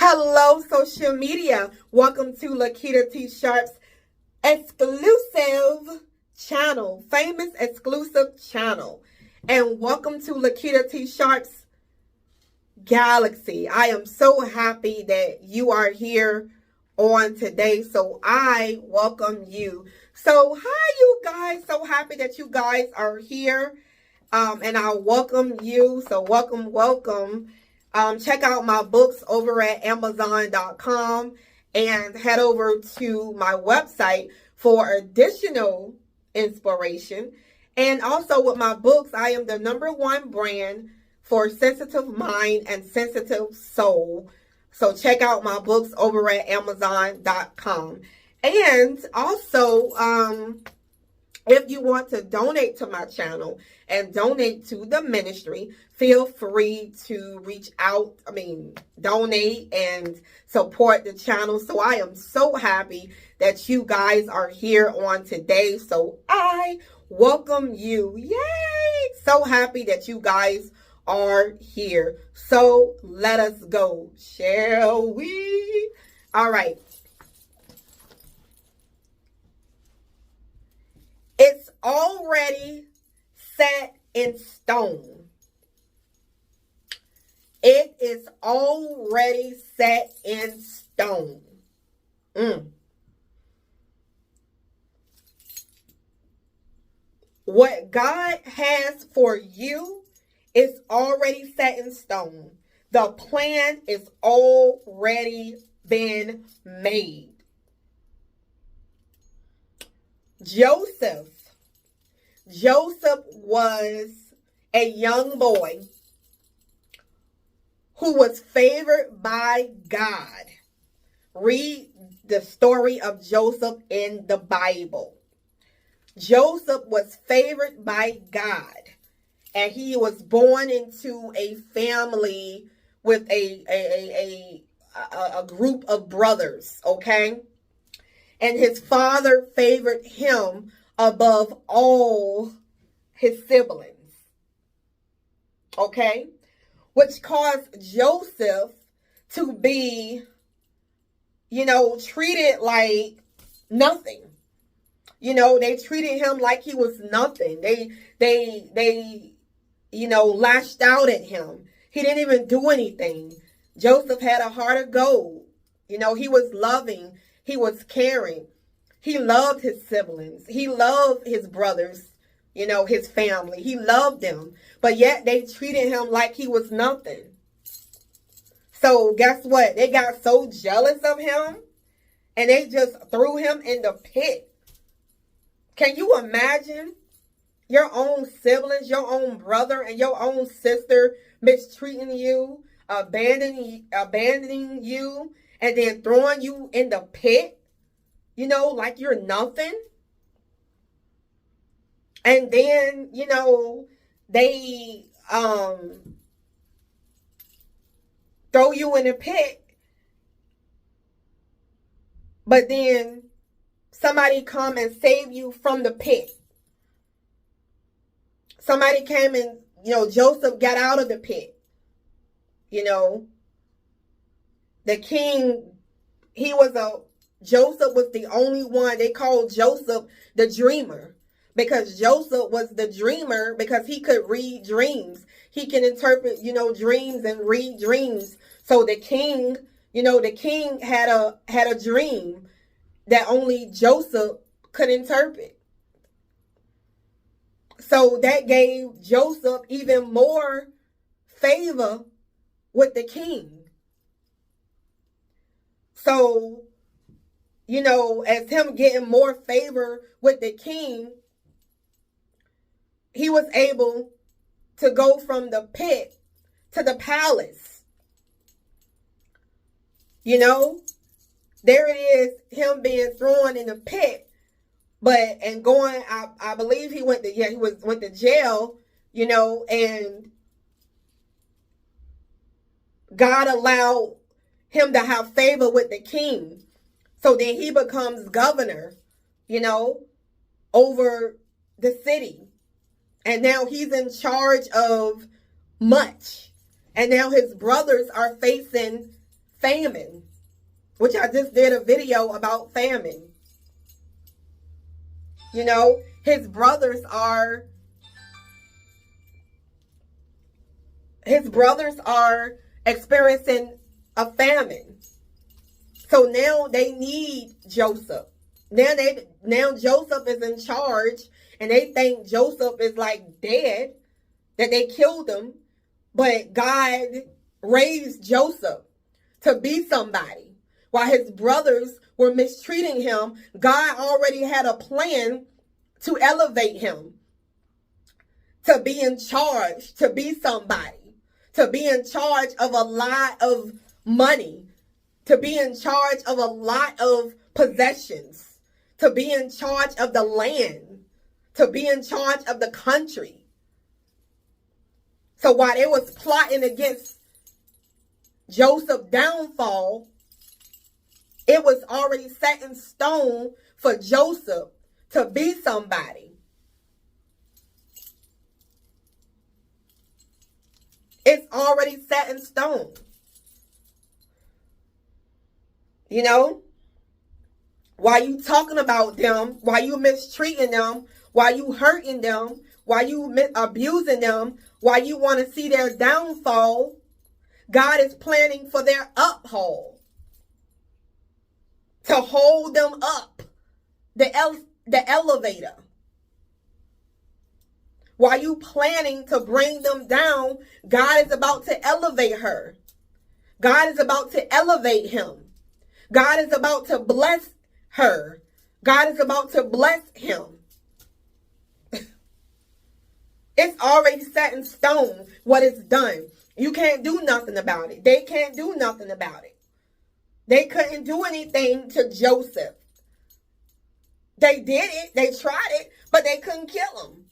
Hello, social media. Welcome to Lakitatsharpe's exclusive channel, famous exclusive channel. And welcome to Lakitatsharpe's Galaxy. I am so happy that you are here on today. So I welcome you. So hi, you guys. So happy that you guys are here. And I welcome you. So welcome. Check out my books over at Amazon.com and head over to my website for additional inspiration. And also with my books, I am the #1 brand for sensitive mind and sensitive soul. So check out my books over at Amazon.com. And also, if you want to donate to my channel and donate to the ministry, feel free to reach out. Donate and support the channel. So I am so happy that you guys are here on today. So I welcome you. Yay! So happy that you guys are here. So let us go, shall we? All right. It's already set in stone. It is already set in stone. What God has for you is already set in stone. The plan is already been made. Joseph was a young boy who was favored by God. Read the story of Joseph in the Bible. Joseph was favored by God, and he was born into a family with a group of brothers, okay? And his father favored him above all his siblings. Okay? Which caused Joseph to be, treated like nothing. They treated him like he was nothing. They lashed out at him. He didn't even do anything. Joseph had a heart of gold. He was loving. He was caring. He loved his siblings. He loved his brothers, his family. He loved them. But yet they treated him like he was nothing. So guess what? They got so jealous of him and they just threw him in the pit. Can you imagine your own siblings, your own brother and your own sister mistreating you, abandoning you, and then throwing you in the pit, like you're nothing? And then, they throw you in the pit, but then somebody come and save you from the pit. Somebody came and, Joseph got out of the pit. The king, Joseph was the only one. They called Joseph the dreamer, because Joseph was the dreamer because he could read dreams. He can interpret, dreams and read dreams. So the king, had a dream that only Joseph could interpret. So that gave Joseph even more favor with the king. So, as him getting more favor with the king, he was able to go from the pit to the palace. There it is, him being thrown in the pit, and going, I believe he went to jail, and God allowed him to have favor with the king. So then he becomes governor, over the city. And now he's in charge of much. And now his brothers are facing famine, which I just did a video about famine. You know, his brothers are experiencing a famine. So now they need Joseph. Now Joseph is in charge, and they think Joseph is like dead, that they killed him. But God raised Joseph to be somebody. While his brothers were mistreating him, God already had a plan to elevate him, to be in charge, to be somebody, to be in charge of a lot of money, to be in charge of a lot of possessions, to be in charge of the land, to be in charge of the country. So while they was plotting against Joseph's downfall, it was already set in stone for Joseph to be somebody. It's already set in stone. You know, while you talking about them, while you mistreating them, while you hurting them, while you abusing them, while you want to see their downfall, God is planning for their uphaul, to hold them up, the elevator. While you planning to bring them down, God is about to elevate her. God is about to elevate him. God is about to bless her. God is about to bless him. It's already set in stone what is done. You can't do nothing about it. They can't do nothing about it. They couldn't do anything to Joseph. They did it. They tried it, but they couldn't kill him.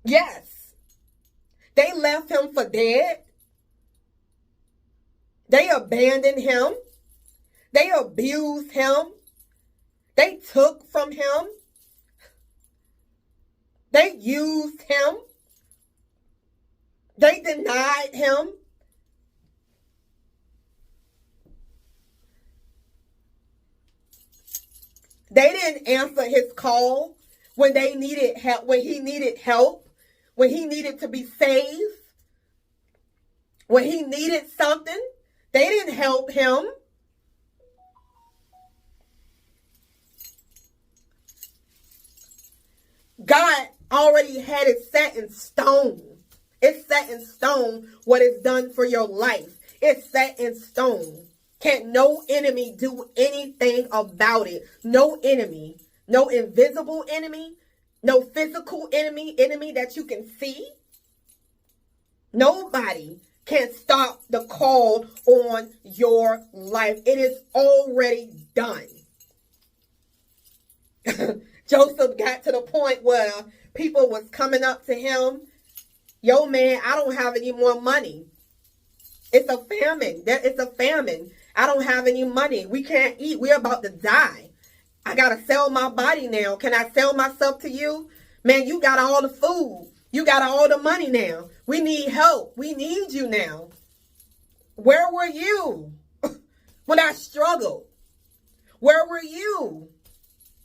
Yes. They left him for dead. They abandoned him. They abused him. They took from him. They used him. They denied him. They didn't answer his call when they needed help, when he needed help, when he needed to be saved, when he needed something. They didn't help him. God already had it set in stone. It's set in stone what is done for your life. It's set in stone. Can't no enemy do anything about it. No enemy. No invisible enemy. No physical enemy that you can see. Nobody can stop the call on your life. It is already done. Joseph got to the point where people was coming up to him. Yo, man, I don't have any more money. It's a famine. It's a famine. I don't have any money. We can't eat. We're about to die. I got to sell my body now. Can I sell myself to you? Man, you got all the food. You got all the money now. We need help. We need you now. Where were you when I struggled? Where were you?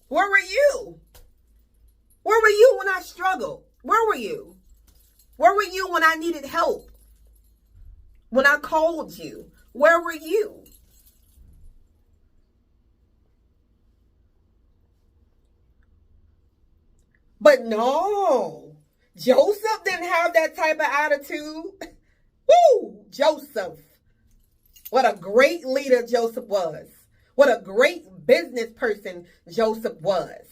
Where were you? Where were you when I struggled? Where were you? Where were you when I needed help? When I called you? Where were you? But no, Joseph didn't have that type of attitude. Woo, Joseph. What a great leader Joseph was. What a great business person Joseph was.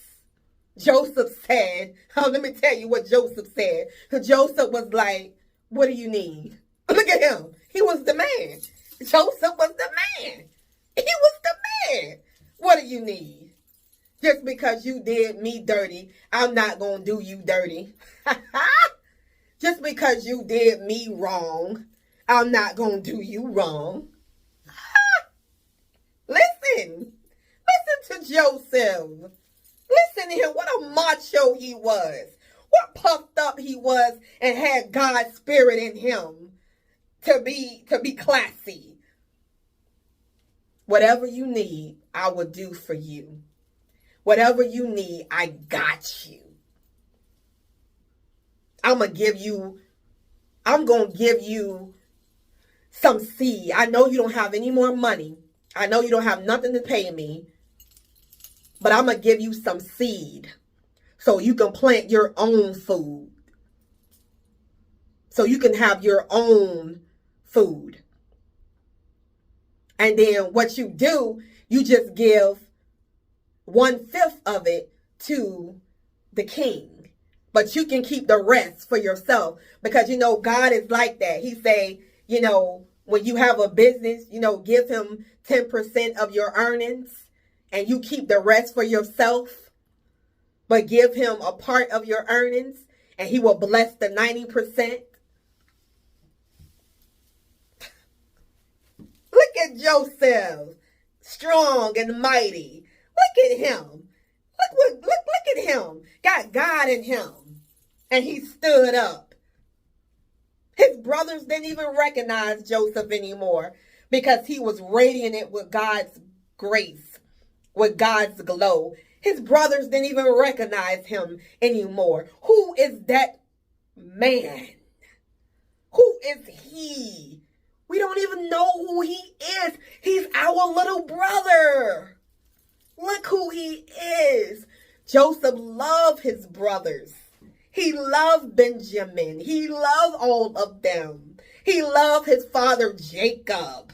Joseph said, let me tell you what Joseph said. Joseph was like, what do you need? Look at him. He was the man. Joseph was the man. He was the man. What do you need? Just because you did me dirty, I'm not going to do you dirty. Just because you did me wrong, I'm not going to do you wrong. Listen to Joseph. Listen to him. What a macho he was. What puffed up he was and had God's spirit in him to be classy. Whatever you need, I will do for you. Whatever you need, I got you. I'm going to give you some seed. I know you don't have any more money. I know you don't have nothing to pay me. But I'm going to give you some seed so you can plant your own food. So you can have your own food. And then what you do, you just give 1/5 of it to the king. But you can keep the rest for yourself. Because, God is like that. He say, when you have a business, give him 10% of your earnings. And you keep the rest for yourself. But give him a part of your earnings. And he will bless the 90%. Look at Joseph, strong and mighty. Look at him. Look at him. Got God in him. And he stood up. His brothers didn't even recognize Joseph anymore because he was radiant with God's grace, with God's glow. His brothers didn't even recognize him anymore. Who is that man? Who is he? We don't even know who he is. He's our little brother. Look who he is. Joseph loved his brothers. He loved Benjamin. He loved all of them. He loved his father Jacob.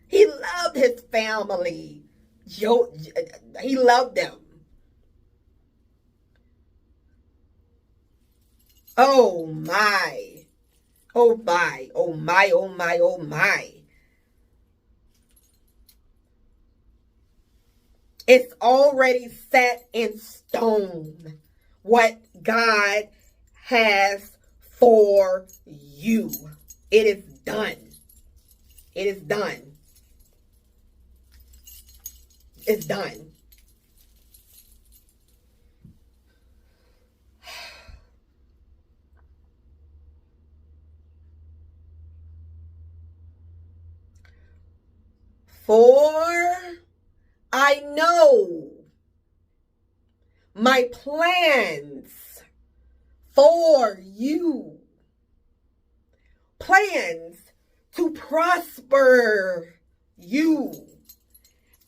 He loved his family. He loved them. Oh my. Oh my, oh my, oh my, oh my. It's already set in stone what God has for you. It is done. It is done. It's done. For I know my plans for you. Plans to prosper you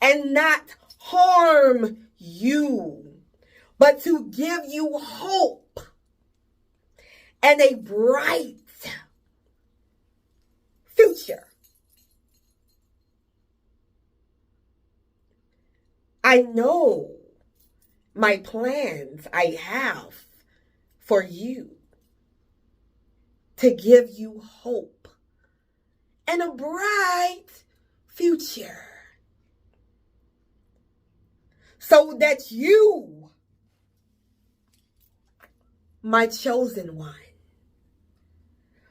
and not harm you, but to give you hope and a bright future. I know my plans I have for you to give you hope and a bright future so that you, my chosen one,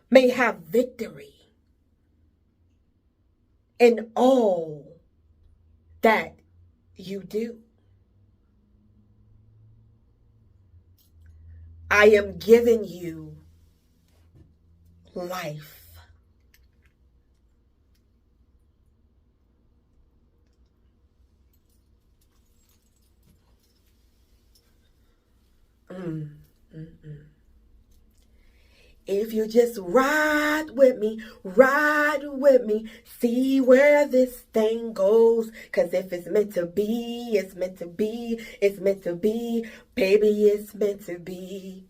may have victory in all that you do. I am giving you life. If you just ride with me, see where this thing goes. 'Cause if it's meant to be, it's meant to be, it's meant to be, baby, it's meant to be.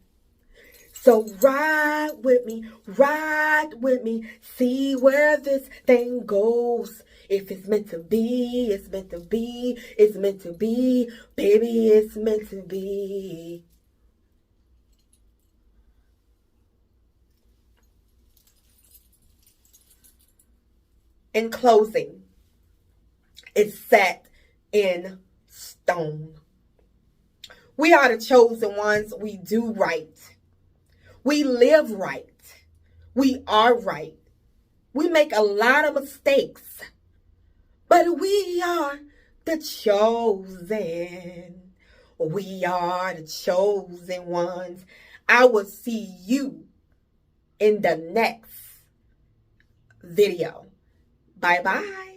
So ride with me, see where this thing goes. If it's meant to be, it's meant to be, it's meant to be, baby, it's meant to be. In closing, it's set in stone. We are the chosen ones. We do right. We live right. We are right. We make a lot of mistakes, but we are the chosen. We are the chosen ones. I will see you in the next video. Bye-bye.